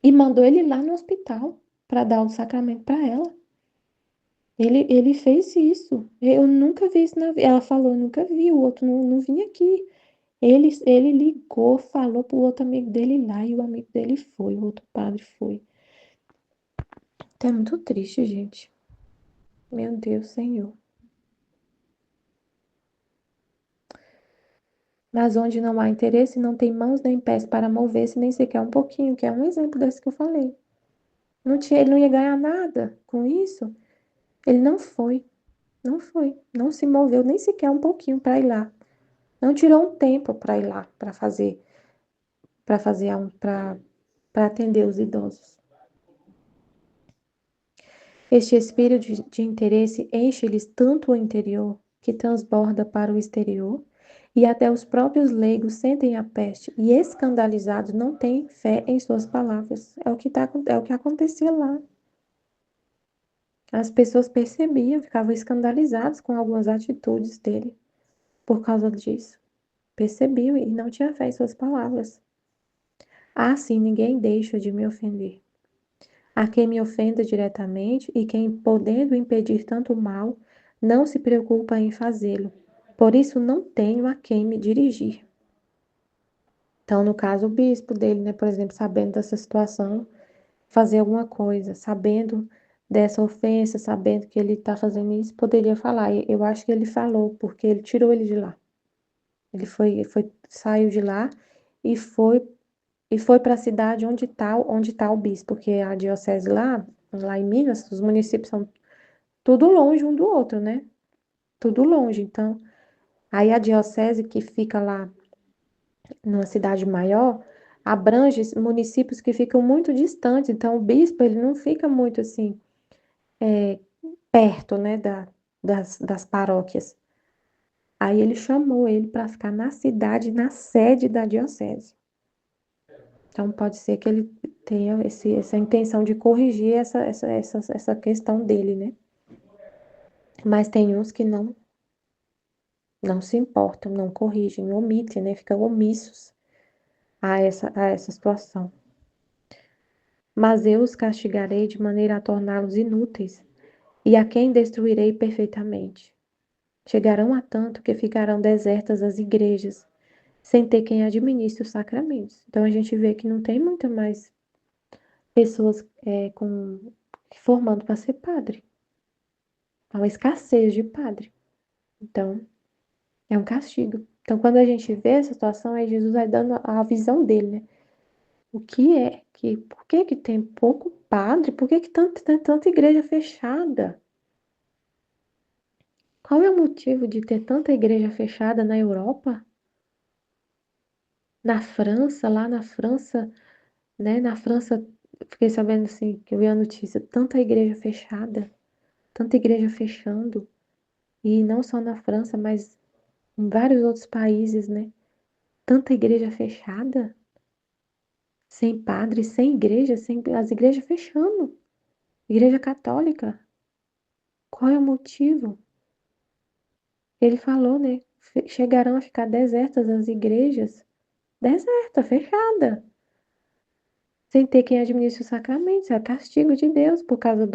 e mandou ele lá no hospital para dar o sacramento para ela. Ele fez isso. Eu nunca vi isso na vida. Ela falou, eu nunca vi, o outro não vinha aqui. Ele ligou, falou pro outro amigo dele ir lá e o amigo dele foi, o outro padre foi. Então é muito triste, gente. Meu Deus, Senhor. Mas onde não há interesse, não tem mãos nem pés para mover-se, nem sequer um pouquinho, que é um exemplo desse que eu falei. Ele não ia ganhar nada com isso. Ele não se moveu nem sequer um pouquinho para ir lá. Não tirou um tempo para ir lá, para atender os idosos. Este espírito de interesse enche-lhes tanto o interior, que transborda para o exterior, e até os próprios leigos sentem a peste e, escandalizados, não têm fé em suas palavras. É o que acontecia lá. As pessoas percebiam, ficavam escandalizadas com algumas atitudes dele por causa disso. Percebiam e não tinha fé em suas palavras. Assim, ninguém deixa de me ofender. A quem me ofenda diretamente e quem, podendo impedir tanto mal, não se preocupa em fazê-lo. Por isso não tenho a quem me dirigir. Então, no caso, o bispo dele, né, por exemplo, sabendo dessa situação, fazer alguma coisa, sabendo dessa ofensa, sabendo que ele está fazendo isso, poderia falar. E eu acho que ele falou, porque ele tirou ele de lá. Saiu de lá e foi para a cidade onde tá o bispo, porque a diocese lá em Minas, os municípios são tudo longe um do outro, né? Tudo longe. Então, aí a diocese que fica lá numa cidade maior abrange municípios que ficam muito distantes. Então, o bispo ele não fica muito assim perto, né, das paróquias. Aí ele chamou ele para ficar na cidade, na sede da diocese. Então, pode ser que ele tenha essa intenção de corrigir essa questão dele, né? Mas tem uns que não se importam, não corrigem, omitem, né? Ficam omissos a essa situação. Mas eu os castigarei de maneira a torná-los inúteis, e a quem destruirei perfeitamente. Chegarão a tanto que ficarão desertas as igrejas, sem ter quem administre os sacramentos. Então a gente vê que não tem muita mais pessoas formando para ser padre. Há uma escassez de padre. Então, é um castigo. Então, quando a gente vê essa situação, aí Jesus vai dando a visão dele, né? Por que tem pouco padre? Por que tem tanta igreja fechada? Qual é o motivo de ter tanta igreja fechada na Europa? Na França, lá na França, né? Na França, fiquei sabendo assim, que eu vi a notícia, tanta igreja fechando. E não só na França, mas em vários outros países, né? Tanta igreja fechada. sem padre, sem igreja, sem as igrejas fechando. Igreja católica. Qual é o motivo? Ele falou, né? Chegarão a ficar desertas as igrejas. Deserta, fechada. Sem ter quem administre os sacramentos. É castigo de Deus por causa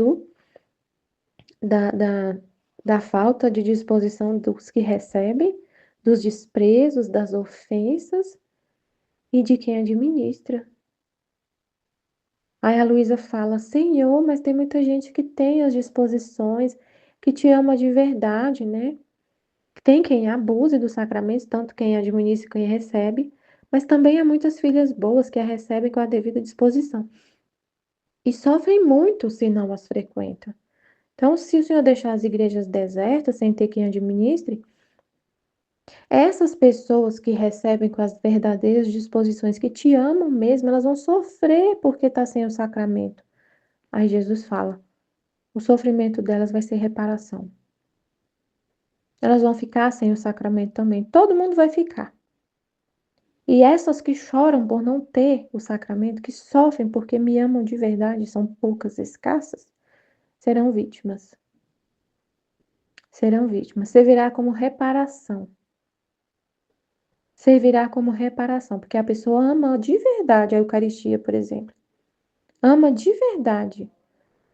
da, da, da falta de disposição dos que recebem, dos desprezos, das ofensas e de quem administra. Aí a Luísa fala, Senhor, mas tem muita gente que tem as disposições, que te ama de verdade, né? Tem quem abuse dos sacramentos, tanto quem administra e quem recebe, mas também há muitas filhas boas que a recebem com a devida disposição. E sofrem muito se não as frequentam. Então, se o Senhor deixar as igrejas desertas, sem ter quem administre, essas pessoas que recebem com as verdadeiras disposições, que te amam mesmo, elas vão sofrer porque está sem o sacramento. Aí Jesus fala, o sofrimento delas vai ser reparação. Elas vão ficar sem o sacramento também. Todo mundo vai ficar. E essas que choram por não ter o sacramento, que sofrem porque me amam de verdade, são poucas, escassas, serão vítimas. Serão vítimas. Servirá como reparação. Servirá como reparação, porque a pessoa ama de verdade a Eucaristia, por exemplo. Ama de verdade.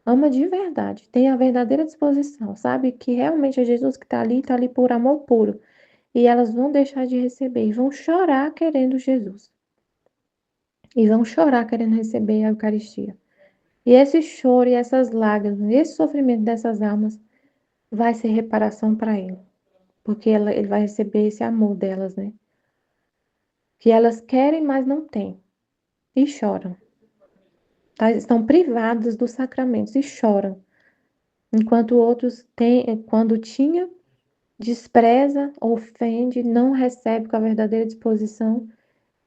Ama de verdade. Tem a verdadeira disposição. Sabe que realmente é Jesus que está ali por amor puro. E elas vão deixar de receber e vão chorar querendo Jesus. E vão chorar querendo receber a Eucaristia. E esse choro e essas lágrimas, esse sofrimento dessas almas vai ser reparação para ele. Porque ele vai receber esse amor delas, né? Que elas querem, mas não têm. E choram. Tá? Estão privadas dos sacramentos e choram. Enquanto outros têm, quando tinha, despreza, ofende, não recebe com a verdadeira disposição.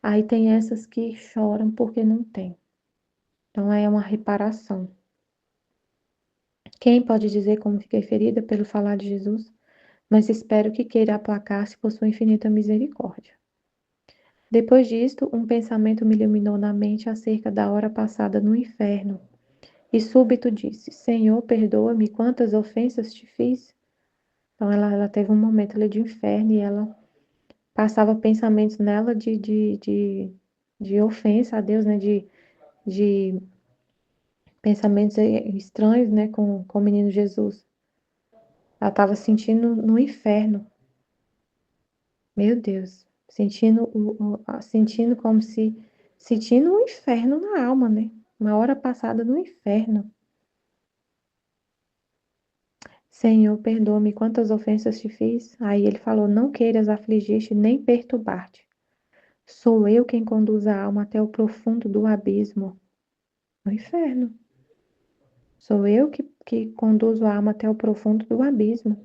Aí tem essas que choram porque não tem. Então é uma reparação. Quem pode dizer como fiquei ferida pelo falar de Jesus? Mas espero que queira aplacar-se por sua infinita misericórdia. Depois disto, um pensamento me iluminou na mente acerca da hora passada no inferno, e súbito disse, Senhor, perdoa-me, quantas ofensas te fiz? Então ela teve um momento ali de inferno e ela passava pensamentos nela de ofensa a Deus, né? De pensamentos estranhos, né? Com o menino Jesus. Ela estava sentindo no inferno. Meu Deus, sentindo como se sentindo um inferno na alma, né? Uma hora passada no inferno. Senhor, perdoa-me quantas ofensas te fiz. Aí ele falou: Não queiras afligir-te nem perturbar-te. Sou eu quem conduz a alma até o profundo do abismo, no inferno. Sou eu que conduzo a alma até o profundo do abismo,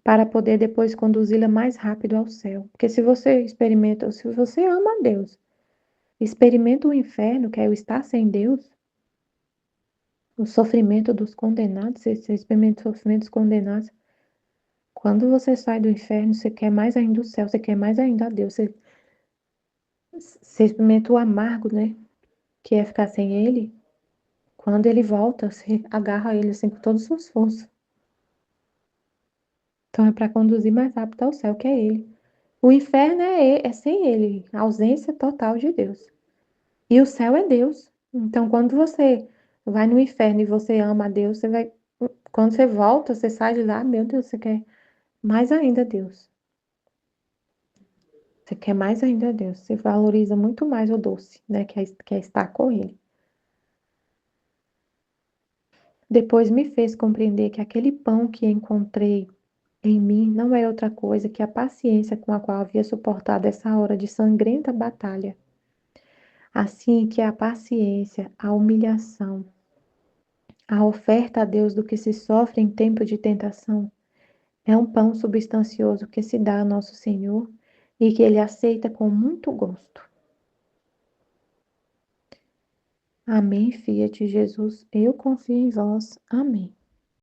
para poder depois conduzi-la mais rápido ao céu. Porque se você experimenta, se você ama a Deus, experimenta o inferno, que é o estar sem Deus, o sofrimento dos condenados, você experimenta o sofrimento dos condenados. Quando você sai do inferno, você quer mais ainda o céu, você quer mais ainda a Deus. Você experimenta o amargo, né? Que é ficar sem Ele. Quando Ele volta, você agarra Ele assim com todas as suas forças. Então é para conduzir mais rápido ao céu, que é Ele. O inferno é sem Ele, a ausência total de Deus. E o céu é Deus. Então, quando você vai no inferno e você ama a Deus, quando você volta, você sai de lá, meu Deus, você quer mais ainda Deus. Você quer mais ainda Deus. Você valoriza muito mais o doce, né? Que é estar com Ele. Depois me fez compreender que aquele pão que encontrei em mim não era outra coisa que a paciência com a qual havia suportado essa hora de sangrenta batalha. Assim que a paciência, a humilhação, a oferta a Deus do que se sofre em tempo de tentação é um pão substancioso que se dá a nosso Senhor e que Ele aceita com muito gosto. Amém, Fiat Jesus, eu confio em vós. Amém.